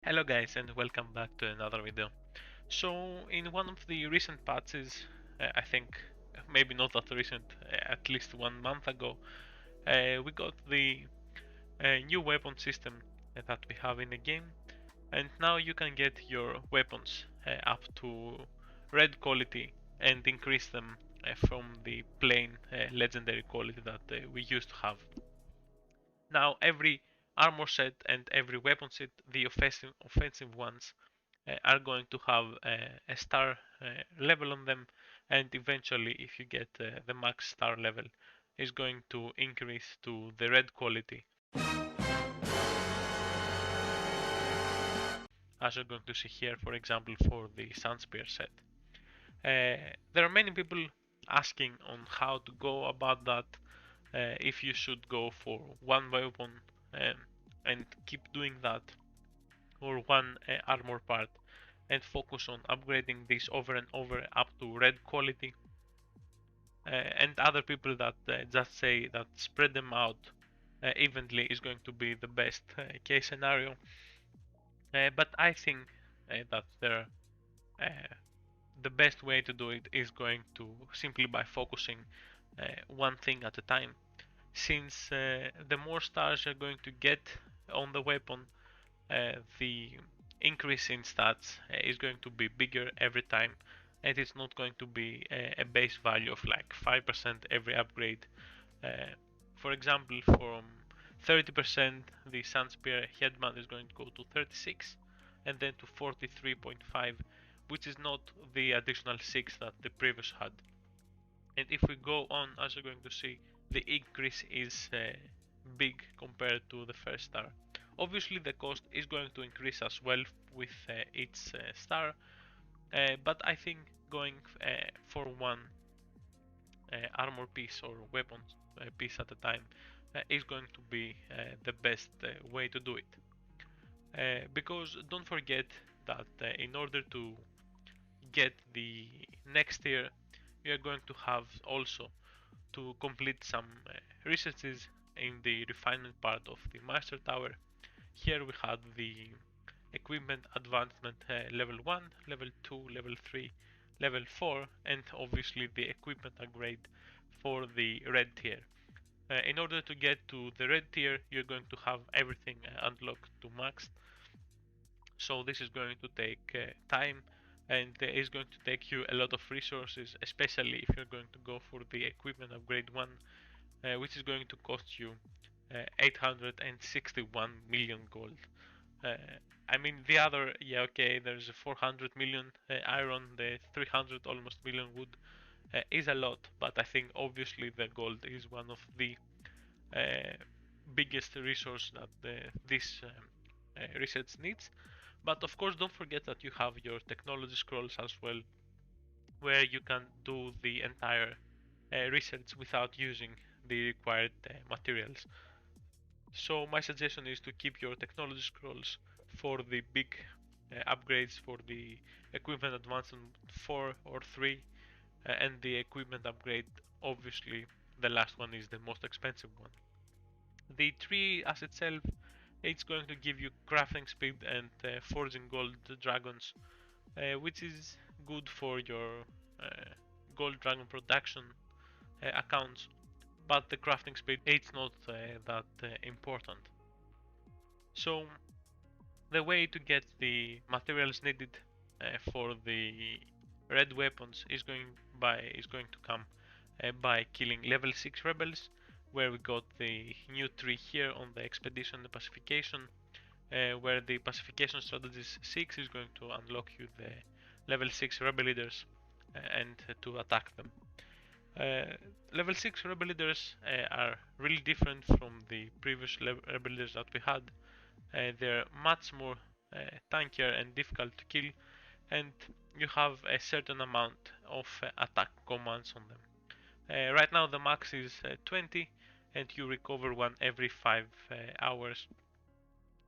Hello guys and welcome back to another video. So in one of the recent patches, I think maybe not that recent, at least 1 month ago, we got the new weapon system that we have in the game, and now you can get your weapons up to red quality and increase them from the plain legendary quality that we used to have. Now every armor set and every weapon set, the offensive ones, are going to have a star level on them, and eventually if you get the max star level, is going to increase to the red quality, as you're going to see here, for example, for the Sunspear set. There are many people asking on how to go about that, if you should go for one weapon um, and keep doing that, or one armor part and focus on upgrading this over and over up to red quality, and other people that just say that spread them out evenly is going to be the best case scenario. But I think that the best way to do it is going to simply by focusing one thing at a time, since the more stars you're going to get on the weapon, the increase in stats is going to be bigger every time, and it's not going to be a base value of like 5% every upgrade. Uh, for example, from 30% the Sunspear headband is going to go to 36 and then to 43.5, which is not the additional 6 that the previous had. And if we go on, as you're going to see, the increase is big compared to the first star. Obviously the cost is going to increase as well with each star, but I think going for one armor piece or weapon piece at a time is going to be the best way to do it. Because don't forget that in order to get the next tier, you are going to have also to complete some researches in the refinement part of the master tower. Here we had the equipment advancement level 1, level 2, level 3, level 4, and obviously the equipment upgrade for the red tier. In order to get to the red tier, you're going to have everything unlocked to max. So this is going to take time, and it's going to take you a lot of resources, especially if you're going to go for the equipment upgrade 1, which is going to cost you 861 million gold. Uh, I mean the other, yeah, okay, there's 400 million iron, the 300 almost million wood, is a lot, but I think obviously the gold is one of the uh, biggest resource that this research needs. But of course, don't forget that you have your technology scrolls as well, where you can do the entire research without using the required materials. So my suggestion is to keep your technology scrolls for the big upgrades, for the equipment advancement 4 or 3, and the equipment upgrade, obviously the last one is the most expensive one. The tree as itself, it's going to give you crafting speed and forging gold dragons, which is good for your uh, gold dragon production accounts, but the crafting speed, it's not that important. So the way to get the materials needed for the red weapons is going to come by killing level 6 rebels, where we got the new tree here on the expedition, the pacification, where the pacification strategies 6 is going to unlock you the level 6 rebel leaders and to attack them. Level 6 rebel leaders are really different from the previous rebel leaders that we had. They're much more tankier and difficult to kill, and you have a certain amount of attack commands on them. Right now the max is 20, and you recover one every 5 hours,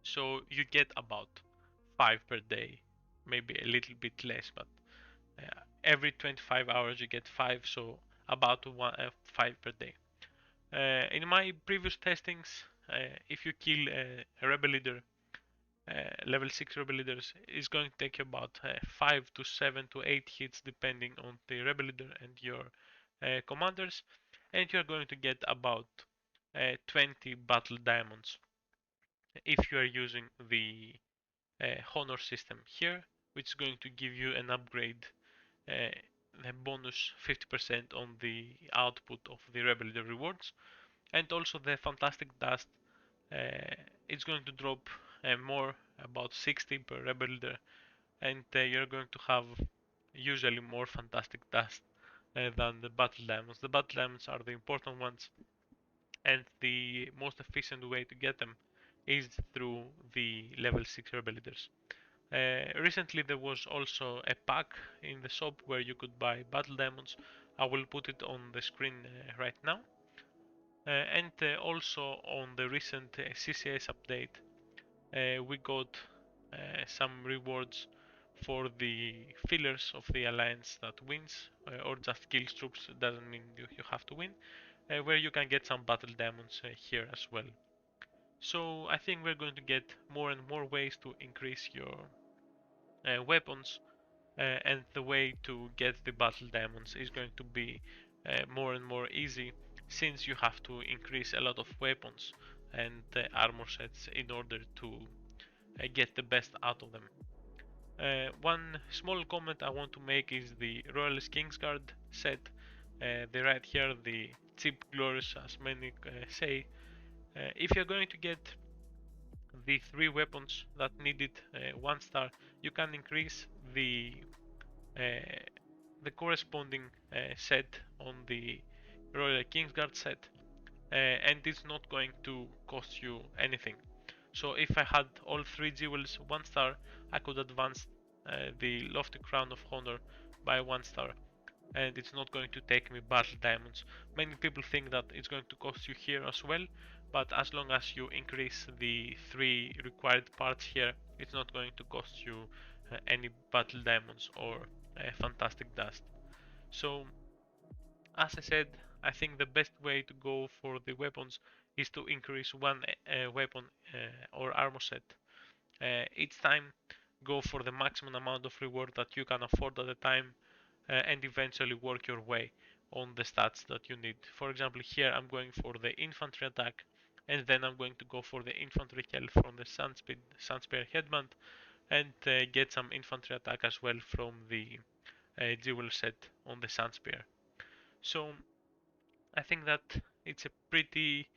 so you get about 5 per day, maybe a little bit less, but every 25 hours you get 5, so about 5 per day. In my previous testings, if you kill a rebel leader level 6 rebel leaders is going to take you about 5 to 7 to 8 hits depending on the rebel leader and your commanders, and you're going to get about 20 battle diamonds if you are using the honor system here, which is going to give you an upgrade, a bonus 50% on the output of the rebel leader rewards, and also the fantastic dust. It's going to drop more, about 60 per rebel leader, and you're going to have usually more fantastic dust than the battle diamonds. The battle diamonds are the important ones, and the most efficient way to get them is through the level 6 rebel leaders. Recently there was also a pack in the shop where you could buy battle diamonds. I will put it on the screen right now. And also on the recent CCS update, we got some rewards for the fillers of the alliance that wins, or just kills troops. It doesn't mean you have to win, where you can get some battle diamonds here as well. So I think we're going to get more and more ways to increase your weapons, and the way to get the battle diamonds is going to be more and more easy, since you have to increase a lot of weapons and armor sets in order to get the best out of them. One small comment I want to make is the Royalist Kingsguard set. They write here the cheap glorious, as many say. If you're going to get the 3 weapons that needed 1 star, you can increase uh, the corresponding set on the Royal Kingsguard set, and it's not going to cost you anything. So if I had all 3 jewels 1 star, I could advance the Lofty Crown of Honor by 1 star, and it's not going to take me battle diamonds. Many people think that it's going to cost you here as well, but as long as you increase the 3 required parts here, it's not going to cost you any battle diamonds or fantastic dust. So as I said, I think the best way to go for the weapons is to increase one weapon or armor set each time. Go for the maximum amount of reward that you can afford at a time, and eventually work your way on the stats that you need. For example, here I'm going for the infantry attack, and then I'm going to go for the infantry health from the Sunspear headband, and get some infantry attack as well from the jewel set on the Sunspear. So I think that it's a pretty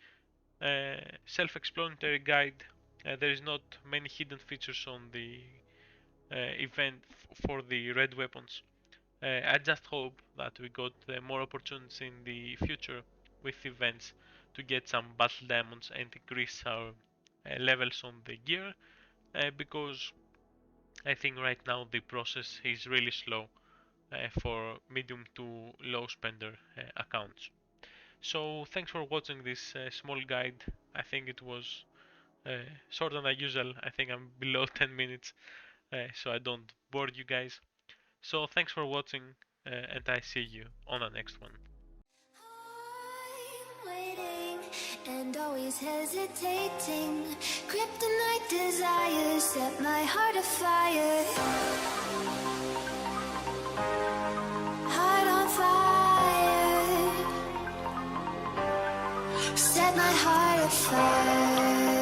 self-explanatory guide. There is not many hidden features on the event for the red weapons. I just hope that we got more opportunities in the future with events to get some battle diamonds and increase our levels on the gear, because I think right now the process is really slow for medium to low spender accounts. So thanks for watching this small guide. I think it was shorter than usual. I think I'm below 10 minutes, so I don't bore you guys. So thanks for watching, and I see you on the next one. I'm waiting and always hesitating. Kryptonite desires set my heart afire. Heart on fire. Set my heart afire.